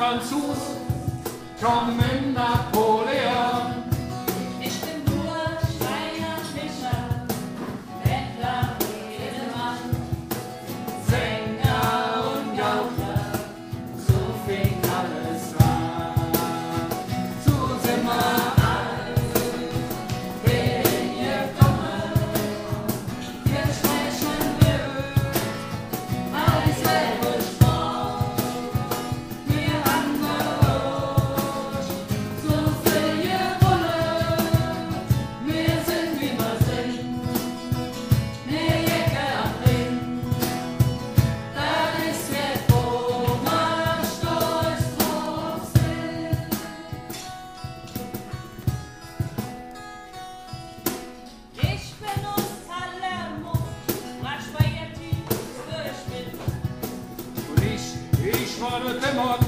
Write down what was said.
Franzos, komm in Napoleon. Ich bin nur Schreiner, Fischer, Bettler, Edelmann, Sänger und Gaukler, so fing alles an. So sind wir alt, wenn ihr kommt, wir sprechen blöd, alles selber Sport, wir haben Rutsch, so viel gewonnen, wir sind wie wir sind, ne Jäcke am Ring. Das ist jetzt, wo wir stolz drauf sind. ich bin aus Palermo, Spaghetti, Spaghetti. Und ich war der Dämmer.